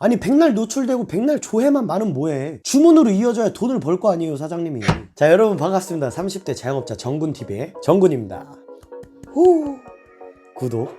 아니 백날 노출되고 백날 조회만 많으면 뭐해. 주문으로 이어져야 돈을 벌 거 아니에요 사장님이. 자 여러분 반갑습니다. 30대 자영업자 정군TV의 정군입니다. 후 구독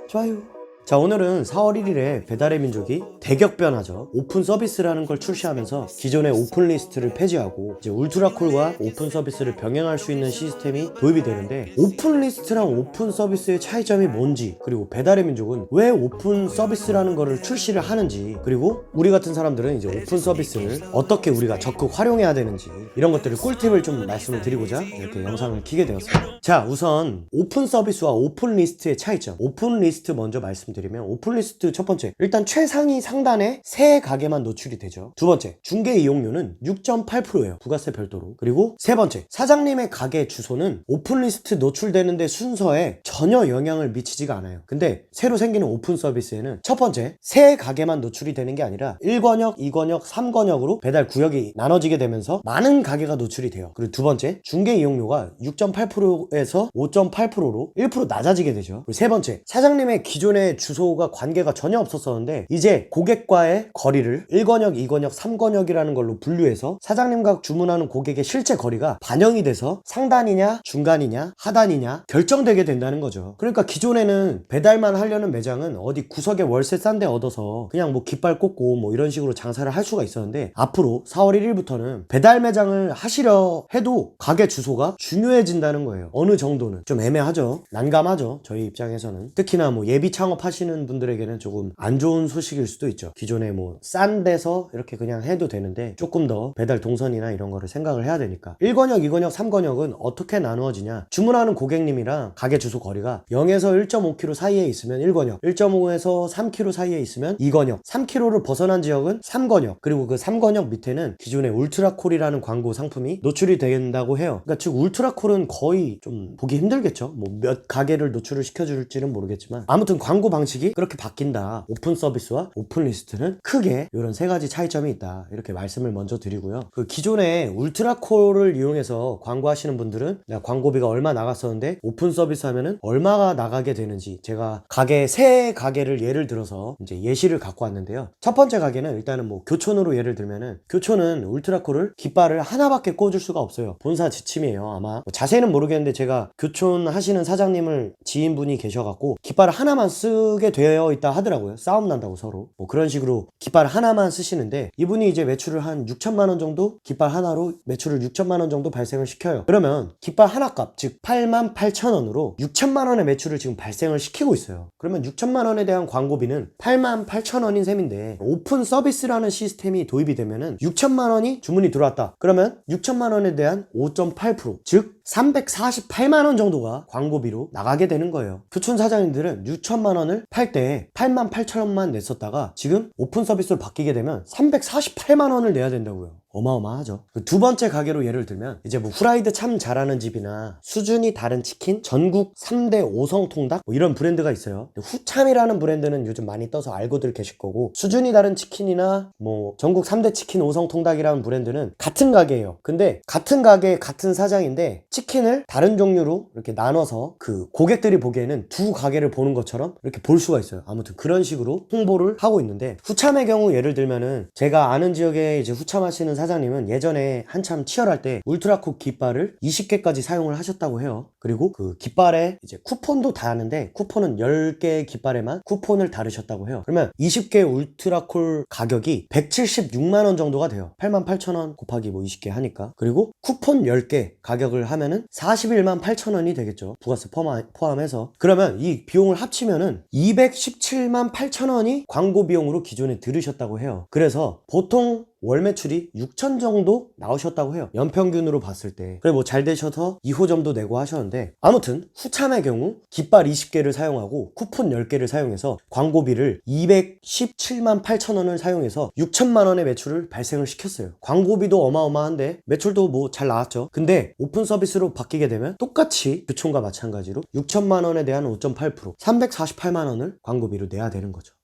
좋아요. 자 오늘은 4월 1일에 배달의 민족이 대격변하죠. 오픈 서비스라는 걸 출시하면서 기존의 오픈 리스트를 폐지하고 이제 울트라콜과 오픈 서비스를 병행할 수 있는 시스템이 도입이 되는데, 오픈 리스트랑 오픈 서비스의 차이점이 뭔지, 그리고 배달의 민족은 왜 오픈 서비스라는 거를 출시를 하는지, 그리고 우리 같은 사람들은 이제 오픈 서비스를 어떻게 우리가 적극 활용해야 되는지, 이런 것들을 꿀팁을 좀 말씀을 드리고자 이렇게 영상을 켜게 되었습니다. 자 우선 오픈 서비스와 오픈 리스트의 차이점. 오픈 리스트 먼저 말씀드리면, 오픈리스트 첫 번째, 일단 최상위 상단에 세 가게만 노출이 되죠. 두 번째, 중개 이용료는 6.8%예요. 부가세 별도로. 그리고 세 번째, 사장님의 가게 주소는 오픈리스트 노출되는데 순서에 전혀 영향을 미치지가 않아요. 근데 새로 생기는 오픈 서비스에는 첫 번째, 세 가게만 노출이 되는 게 아니라 1권역, 2권역, 3권역으로 배달 구역이 나눠지게 되면서 많은 가게가 노출이 돼요. 그리고 두 번째, 중개 이용료가 6.8%에서 5.8%로 1% 낮아지게 되죠. 그리고 세 번째, 사장님의 기존의 주소가 관계가 전혀 없었었는데 이제 고객과의 거리를 1권역, 2권역, 3권역이라는 걸로 분류해서 사장님과 주문하는 고객의 실제 거리가 반영이 돼서 상단이냐 중간이냐 하단이냐 결정되게 된다는 거죠. 그러니까 기존에는 배달만 하려는 매장은 어디 구석에 월세 싼 데 얻어서 그냥 뭐 깃발 꽂고 뭐 이런 식으로 장사를 할 수가 있었는데, 앞으로 4월 1일부터는 배달 매장을 하시려 해도 가게 주소가 중요해진다는 거예요. 어느 정도는 좀 애매하죠. 난감하죠. 저희 입장에서는. 특히나 뭐 예비 창업하시는 분들에게는 조금 안 좋은 소식일 수도 있죠. 기존에 뭐 싼 데서 이렇게 그냥 해도 되는데 조금 더 배달 동선이나 이런 거를 생각을 해야 되니까, 1권역, 2권역, 3권역은 어떻게 나누어지냐, 주문하는 고객님이랑 가게 주소 거리가 0에서 1.5km 사이에 있으면 1권역, 1.5에서 3km 사이에 있으면 2권역, 3km를 벗어난 지역은 3권역, 그리고 그 3권역 밑에는 기존의 울트라콜이라는 광고 상품이 노출이 된다고 해요. 그러니까 즉 울트라콜은 거의 좀 보기 힘들겠죠. 뭐 몇 가게를 노출을 시켜줄지는 모르겠지만, 아무튼 광고 방식이 그렇게 바뀐다. 오픈 서비스와 오픈 리스트는 크게 이런 세 가지 차이점이 있다. 이렇게 말씀을 먼저 드리고요. 그 기존에 울트라콜을 이용해서 광고하시는 분들은 내가 광고비가 얼마 나갔었는데 오픈 서비스 하면은 얼마가 나가게 되는지, 제가 세 가게를 예를 들어서 이제 예시를 갖고 왔는데요. 첫 번째 가게는 일단은 뭐 교촌으로 예를 들면은, 교촌은 울트라콜을 깃발을 하나밖에 꽂을 수가 없어요. 본사 지침이에요. 아마 뭐 자세히는 모르겠는데 제가 교촌 하시는 사장님을 지인분이 계셔갖고 깃발을 하나만 쓰게 되어 있다 하더라고요. 싸움 난다고 서로. 뭐 그런 식으로 깃발 하나만 쓰시는데, 이분이 이제 매출을 한 6천만 원 정도, 깃발 하나로 매출을 6천만 원 정도 발생을 시켜요. 그러면 깃발 하나 값, 즉 88,000원으로 6천만 원의 매출을 지금 발생을 시키고 있어요. 그러면 6천만 원에 대한 광고비는 88,000원인 셈인데, 오픈 서비스라는 시스템이 도입이 되면은 6천만 원이 주문이 들어왔다. 그러면 6천만 원에 대한 5.8%, 즉 348만 원 정도가 광고비로 나가게 되는 거예요. 교촌 사장님들은 6천만 원을 팔 때 88,000원만 냈었다가 지금 오픈 서비스로 바뀌게 되면 348만 원을 내야 된다고요. 어마어마하죠. 두 번째 가게로 예를 들면, 이제 뭐 후라이드 참 잘하는 집이나 수준이 다른 치킨, 전국 3대 5성 통닭 뭐 이런 브랜드가 있어요. 후참이라는 브랜드는 요즘 많이 떠서 알고들 계실 거고, 수준이 다른 치킨이나 뭐 전국 3대 치킨 5성 통닭이라는 브랜드는 같은 가게예요. 근데 같은 가게 같은 사장인데 치킨을 다른 종류로 이렇게 나눠서 그 고객들이 보기에는 두 가게를 보는 것처럼 이렇게 볼 수가 있어요. 아무튼 그런 식으로 홍보를 하고 있는데, 후참의 경우 예를 들면은, 제가 아는 지역에 이제 후참하시는 사장님은 예전에 한참 치열할 때 울트라콜 깃발을 20개까지 사용을 하셨다고 해요. 그리고 그 깃발에 이제 쿠폰도 다는데, 쿠폰은 10개 깃발에만 쿠폰을 다르셨다고 해요. 그러면 20개 울트라콜 가격이 176만 원 정도가 돼요. 88,000원 곱하기 뭐 20개 하니까. 그리고 쿠폰 10개 가격을 하면은 41만 8천원이 되겠죠. 부가세 포함해서. 그러면 이 비용을 합치면은 217만 8천원이 광고 비용으로 기존에 들으셨다고 해요. 그래서 보통 월 매출이 6천 정도 나오셨다고 해요. 연평균으로 봤을 때. 그래 뭐 잘 되셔서 2호점도 내고 하셨는데, 아무튼 후참의 경우 깃발 20개를 사용하고 쿠폰 10개를 사용해서 광고비를 217만 8천원을 사용해서 6천만 원의 매출을 발생을 시켰어요. 광고비도 어마어마한데 매출도 뭐 잘 나왔죠. 근데 오픈 서비스로 바뀌게 되면 똑같이 교촌과 마찬가지로 6천만 원에 대한 5.8%, 348만 원을 광고비로 내야 되는 거죠.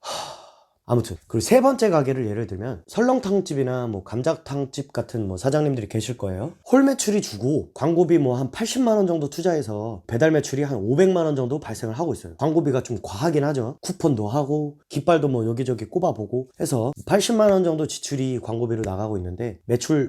아무튼 그리고 세 번째 가게를 예를 들면 설렁탕집이나 뭐 감자탕집 같은 뭐 사장님들이 계실 거예요. 홀 매출이 주고 광고비 뭐 한 80만 원 정도 투자해서 배달 매출이 한 500만 원 정도 발생을 하고 있어요. 광고비가 좀 과하긴 하죠. 쿠폰도 하고 깃발도 뭐 여기저기 꼽아보고 해서 80만 원 정도 지출이 광고비로 나가고 있는데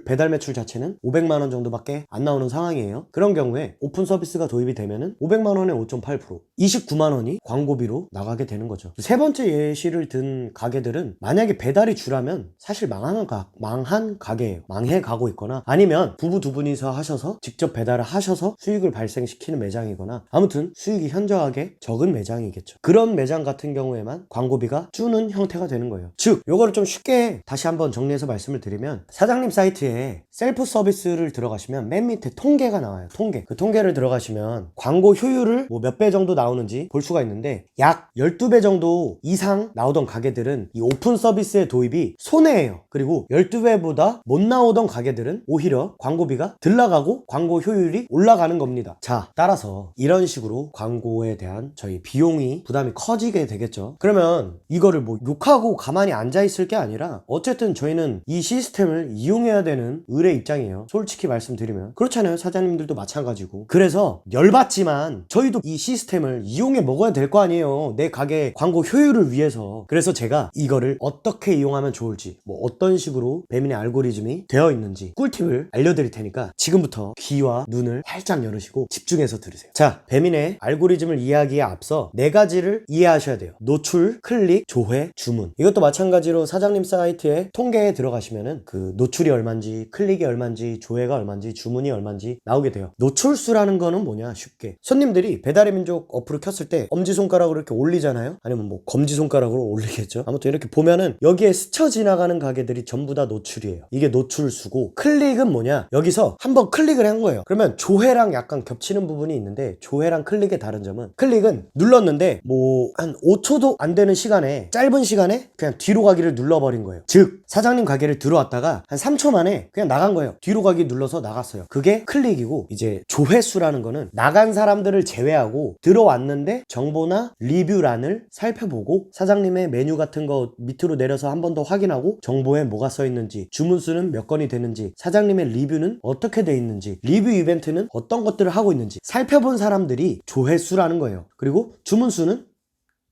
배달 매출 자체는 500만 원 정도밖에 안 나오는 상황이에요. 그런 경우에 오픈 서비스가 도입이 되면은 500만 원에 5.8% 29만 원이 광고비로 나가게 되는 거죠. 세 번째 예시를 든 가게들은 만약에 배달이 주라면 사실 망한 가게예요. 망해 가고 있거나 아니면 부부 두 분이서 하셔서 직접 배달을 하셔서 수익을 발생시키는 매장이거나 아무튼 수익이 현저하게 적은 매장이겠죠. 그런 매장 같은 경우에만 광고비가 주는 형태가 되는 거예요. 즉 요거를 좀 쉽게 다시 한번 정리해서 말씀을 드리면 사장님 사이트에 셀프 서비스를 들어가시면 맨 밑에 통계가 나와요. 그 통계를 들어가시면 광고 효율을 뭐 몇 배 정도 나오는지 볼 수가 있는데 약 12배 정도 이상 나오던 가게들은 이 오픈 서비스의 도입이 손해예요. 그리고 12배보다 못 나오던 가게들은 오히려 광고비가 덜 나가고 광고 효율이 올라가는 겁니다. 자, 따라서 이런 식으로 광고에 대한 저희 비용이 부담이 커지게 되겠죠. 그러면 이거를 뭐 욕하고 가만히 앉아 있을 게 아니라 어쨌든 저희는 이 시스템을 이용해야 되는 을의 입장이에요. 솔직히 말씀드리면 그렇잖아요. 사장님들도 마찬가지고. 그래서 열받지만 저희도 이 시스템을 이용해 먹어야 될 거 아니에요. 내 가게 광고 효율을 위해서. 그래서 제가 이거를 어떻게 이용하면 좋을지 뭐 어떤 식으로 배민의 알고리즘이 되어 있는지 꿀팁을 알려드릴 테니까 지금부터 귀와 눈을 활짝 열으시고 집중해서 들으세요. 자, 배민의 알고리즘을 이해하기에 앞서 네 가지를 이해하셔야 돼요. 노출, 클릭, 조회, 주문. 이것도 마찬가지로 사장님 사이트에 통계에 들어가시면은 그 노출이 얼마인지, 클릭이 얼마인지, 조회가 얼마인지, 주문이 얼마인지 나오게 돼요. 노출수라는 거는 뭐냐? 쉽게 손님들이 배달의 민족 어플을 켰을 때 엄지손가락으로 이렇게 올리잖아요. 아니면 뭐 검지손가락으로 올리겠죠. 아무튼 이렇게 보면은 여기에 스쳐 지나가는 가게들이 전부 다 노출이에요. 이게 노출수고, 클릭은 뭐냐? 여기서 한번 클릭을 한 거예요. 그러면 조회랑 약간 겹치는 부분이 있는데 조회랑 클릭의 다른 점은 클릭은 눌렀는데 뭐 한 5초도 안 되는 시간에, 짧은 시간에 그냥 뒤로 가기를 눌러버린 거예요. 즉 사장님 가게를 들어왔다가 한 3초 만에 그냥 나간 거예요. 뒤로 가기 눌러서 나갔어요. 그게 클릭이고, 이제 조회수라는 거는 나간 사람들을 제외하고 들어왔는데 정보나 리뷰란을 살펴보고 사장님의 메뉴 같은 거 밑으로 내려서 한 번 더 확인하고 정보에 뭐가 써 있는지, 주문수는 몇 건이 되는지, 사장님의 리뷰는 어떻게 돼 있는지, 리뷰 이벤트는 어떤 것들을 하고 있는지 살펴본 사람들이 조회수라는 거예요. 그리고 주문수는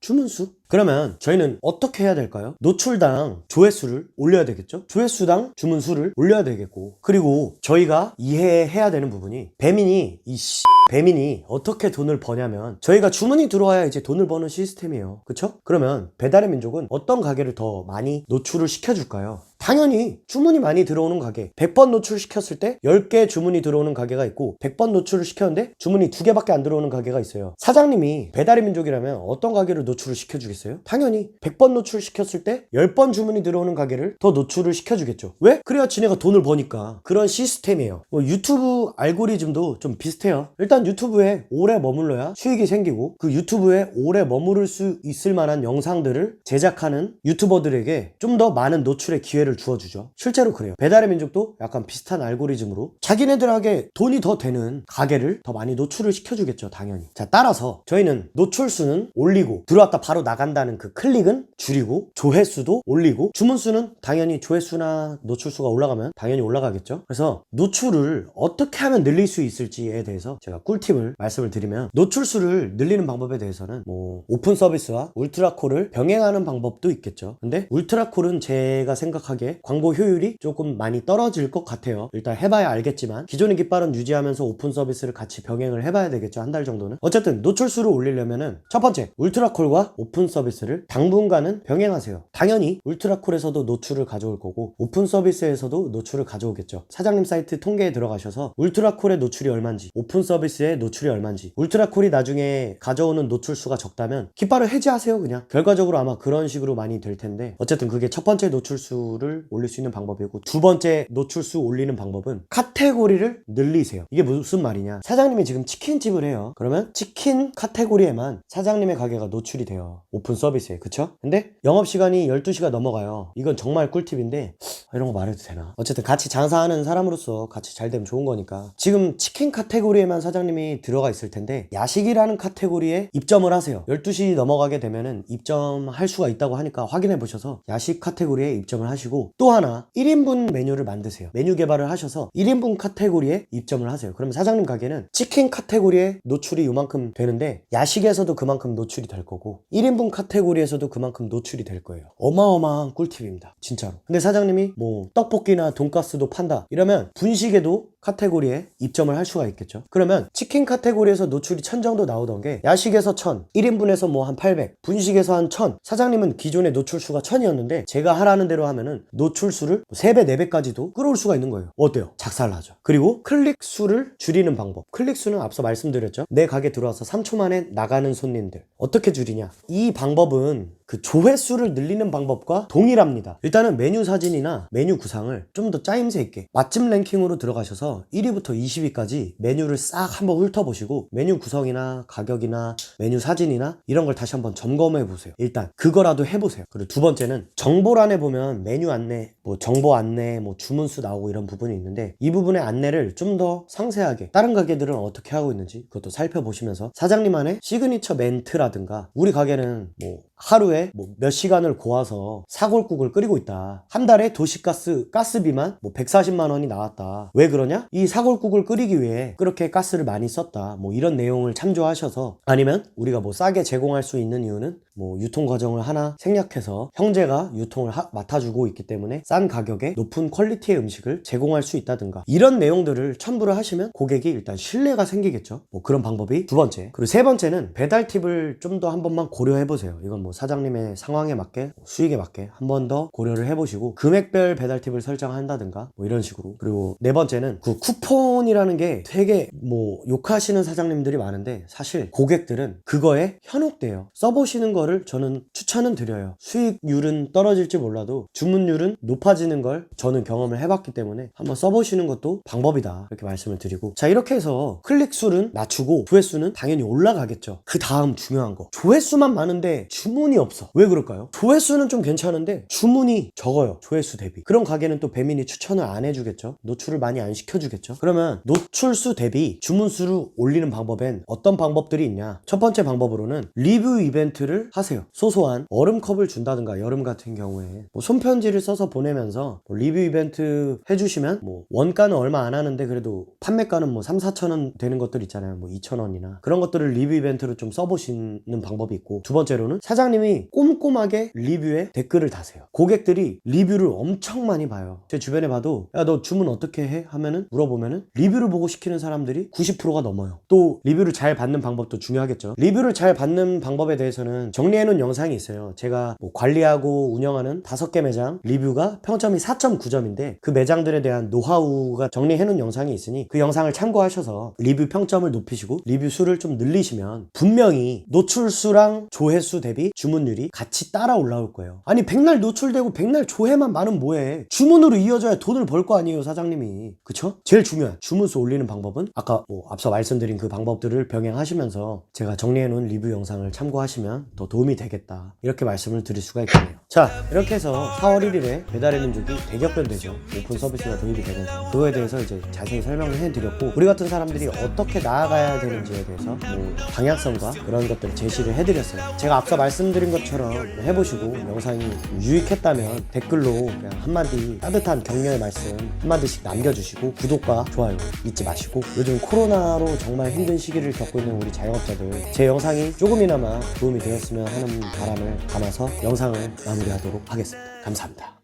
주문수. 그러면 저희는 어떻게 해야 될까요? 노출당 조회수를 올려야 되겠죠? 조회수당 주문수를 올려야 되겠고, 그리고 저희가 이해해야 되는 부분이 배민이 어떻게 돈을 버냐면 저희가 주문이 들어와야 이제 돈을 버는 시스템이에요. 그쵸? 그러면 배달의 민족은 어떤 가게를 더 많이 노출을 시켜줄까요? 당연히 주문이 많이 들어오는 가게. 100번 노출시켰을 때 10개 주문이 들어오는 가게가 있고 100번 노출을 시켰는데 주문이 2개밖에 안 들어오는 가게가 있어요. 사장님이 배달의 민족이라면 어떤 가게를 노출을 시켜주겠어요? 당연히 100번 노출시켰을 때 10번 주문이 들어오는 가게를 더 노출을 시켜주겠죠. 왜? 그래야 지네가 돈을 버니까. 그런 시스템이에요. 유튜브 알고리즘도 좀 비슷해요. 일단 유튜브에 오래 머물러야 수익이 생기고, 그 유튜브에 오래 머무를 수 있을 만한 영상들을 제작하는 유튜버들에게 좀 더 많은 노출의 기회를 주어주죠. 실제로 그래요. 배달의 민족도 약간 비슷한 알고리즘으로 자기네들에게 돈이 더 되는 가게를 더 많이 노출을 시켜주겠죠. 당연히. 자, 따라서 저희는 노출수는 올리고, 들어왔다 바로 나간다는 그 클릭은 줄이고, 조회수도 올리고, 주문수는 당연히 조회수나 노출수가 올라가면 당연히 올라가겠죠. 그래서 노출을 어떻게 하면 늘릴 수 있을지에 대해서 제가 꿀팁을 말씀을 드리면, 노출수를 늘리는 방법에 대해서는 뭐 오픈 서비스와 울트라콜을 병행하는 방법도 있겠죠. 근데 울트라콜은 제가 생각하기에 광고 효율이 조금 많이 떨어질 것 같아요. 일단 해봐야 알겠지만 기존의 깃발은 유지하면서 오픈 서비스를 같이 병행을 해봐야 되겠죠. 한 달 정도는. 어쨌든 노출수를 올리려면은 첫 번째, 울트라콜과 오픈 서비스를 당분간은 병행하세요. 당연히 울트라콜에서도 노출을 가져올 거고 오픈 서비스에서도 노출을 가져오겠죠. 사장님 사이트 통계에 들어가셔서 울트라콜의 노출이 얼마인지, 오픈 서비스의 노출이 얼마인지, 울트라콜이 나중에 가져오는 노출수가 적다면 깃발을 해지하세요. 그냥 결과적으로 아마 그런 식으로 많이 될 텐데, 어쨌든 그게 첫 번째 노출수를 노출수를 올릴 수 있는 방법이고, 두 번째 노출수 올리는 방법은 카테고리를 늘리세요. 이게 무슨 말이냐, 사장님이 지금 치킨집을 해요. 그러면 치킨 카테고리에만 사장님의 가게가 노출이 돼요, 오픈 서비스에. 그쵸? 근데 영업시간이 12시가 넘어가요. 이건 정말 꿀팁인데 이런 거 말해도 되나? 어쨌든 같이 장사하는 사람으로서 같이 잘 되면 좋은 거니까, 지금 치킨 카테고리에만 사장님이 들어가 있을 텐데 야식이라는 카테고리에 입점을 하세요. 12시 넘어가게 되면은 입점할 수가 있다고 하니까 확인해 보셔서 야식 카테고리에 입점을 하시고, 또 하나 1인분 메뉴를 만드세요. 메뉴 개발을 하셔서 1인분 카테고리에 입점을 하세요. 그러면 사장님 가게는 치킨 카테고리에 노출이 요만큼 되는데 야식에서도 그만큼 노출이 될 거고 1인분 카테고리에서도 그만큼 노출이 될 거예요. 어마어마한 꿀팁입니다, 진짜로. 근데 사장님이 뭐 떡볶이나 돈가스도 판다 이러면 분식에도 카테고리에 입점을 할 수가 있겠죠. 그러면 치킨 카테고리에서 노출이 1000 정도 나오던 게 야식에서 1000, 1인분에서 뭐 한 800, 분식에서 한 1000. 사장님은 기존의 노출수가 1000이었는데 제가 하라는 대로 하면은 노출수를 3배, 4배까지도 끌어올 수가 있는 거예요. 어때요? 작살나죠. 그리고 클릭 수를 줄이는 방법. 클릭 수는 앞서 말씀드렸죠. 내 가게 들어와서 3초 만에 나가는 손님들 어떻게 줄이냐, 이 방법은 그 조회수를 늘리는 방법과 동일합니다. 일단은 메뉴 사진이나 메뉴 구상을 좀 더 짜임새 있게, 맛집 랭킹으로 들어가셔서 1위부터 20위까지 메뉴를 싹 한번 훑어보시고 메뉴 구성이나 가격이나 메뉴 사진이나 이런 걸 다시 한번 점검해 보세요. 일단 그거라도 해보세요. 그리고 두 번째는 정보란에 보면 메뉴 안내, 뭐 정보 안내, 뭐 주문수 나오고 이런 부분이 있는데, 이 부분의 안내를 좀 더 상세하게 다른 가게들은 어떻게 하고 있는지 그것도 살펴보시면서 사장님만의 시그니처 멘트라든가, 우리 가게는 뭐 하루에 뭐 몇 시간을 고아서 사골국을 끓이고 있다, 한 달에 도시가스 가스비만 뭐 140만 원이 나왔다, 왜 그러냐, 이 사골국을 끓이기 위해 그렇게 가스를 많이 썼다, 뭐 이런 내용을 참조하셔서, 아니면 우리가 뭐 싸게 제공할 수 있는 이유는 뭐 유통 과정을 하나 생략해서 형제가 유통을 맡아주고 있기 때문에 싼 가격에 높은 퀄리티의 음식을 제공할 수 있다든가, 이런 내용들을 첨부를 하시면 고객이 일단 신뢰가 생기겠죠. 뭐 그런 방법이 두 번째. 그리고 세 번째는 배달 팁을 좀 더 한 번만 고려해 보세요. 이건 뭐 사장님의 상황에 맞게, 수익에 맞게 한 번 더 고려를 해보시고 금액별 배달 팁을 설정한다든가 뭐 이런 식으로. 그리고 네 번째는 그 쿠폰이라는 게 되게 뭐 욕하시는 사장님들이 많은데 사실 고객들은 그거에 현혹돼요. 써보시는 거를 저는 추천은 드려요. 수익률은 떨어질지 몰라도 주문율은 높아지는 걸 저는 경험을 해봤기 때문에 한번 써보시는 것도 방법이다, 이렇게 말씀을 드리고, 자, 이렇게 해서 클릭수는 낮추고 조회수는 당연히 올라가겠죠. 그 다음 중요한 거, 조회수만 많은데 주문이 없어. 왜 그럴까요? 조회수는 좀 괜찮은데 주문이 적어요, 조회수 대비. 그런 가게는 또 배민이 추천을 안 해주겠죠. 노출을 많이 안 시켜주겠죠. 그러면 노출수 대비 주문수를 올리는 방법엔 어떤 방법들이 있냐, 첫 번째 방법으로는 리뷰 이벤트를 하세요. 소소한 얼음컵을 준다든가, 여름 같은 경우에 뭐 손편지를 써서 보내면서 뭐 리뷰 이벤트 해주시면 뭐 원가는 얼마 안 하는데 그래도 판매가는 뭐 3, 4천 원 되는 것들 있잖아요. 뭐 2천 원이나 그런 것들을 리뷰 이벤트로 좀 써보시는 방법이 있고, 두 번째로는 사장님이 꼼꼼하게 리뷰에 댓글을 다세요. 고객들이 리뷰를 엄청 많이 봐요. 제 주변에 봐도 야, 너 주문 어떻게 해? 하면은 물어보면은 리뷰를 보고 시키는 사람들이 90%가 넘어요. 또 리뷰를 잘 받는 방법도 중요하겠죠. 리뷰를 잘 받는 방법에 대해서는 정리해놓은 영상이 있어요. 제가 뭐 관리하고 운영하는 5개 매장 리뷰가 평점이 4.9점인데 그 매장들에 대한 노하우가 정리해놓은 영상이 있으니 그 영상을 참고하셔서 리뷰 평점을 높이시고 리뷰 수를 좀 늘리시면 분명히 노출수랑 조회수 대비 주문율이 같이 따라 올라올 거예요. 아니, 백날 노출되고 백날 조회만 많으면 뭐해? 주문으로 이어져야 돈을 벌 거 아니에요, 사장님이. 그쵸? 제일 중요한 주문수 올리는 방법은 아까 뭐 앞서 말씀드린 그 방법들을 병행하시면서 제가 정리해놓은 리뷰 영상을 참고하시면 더 도움이 되겠다, 이렇게 말씀을 드릴 수가 있겠네요. 자, 이렇게 해서 4월 1일에 배달의 민족이 대격변되죠. 오픈 서비스가 도입이 되면서 그거에 대해서 이제 자세히 설명을 해드렸고, 우리 같은 사람들이 어떻게 나아가야 되는지에 대해서 뭐 방향성과 그런 것들을 제시를 해드렸어요. 제가 앞서 말씀드린 것처럼 해보시고 영상이 유익했다면 댓글로 그냥 한마디 따뜻한 격려의 말씀 한마디씩 남겨주시고 구독과 좋아요 잊지 마시고, 요즘 코로나로 정말 힘든 시기를 겪고 있는 우리 자영업자들 제 영상이 조금이나마 도움이 되었으면 하는 바람을 담아서 영상을 마무리하도록 하겠습니다. 감사합니다.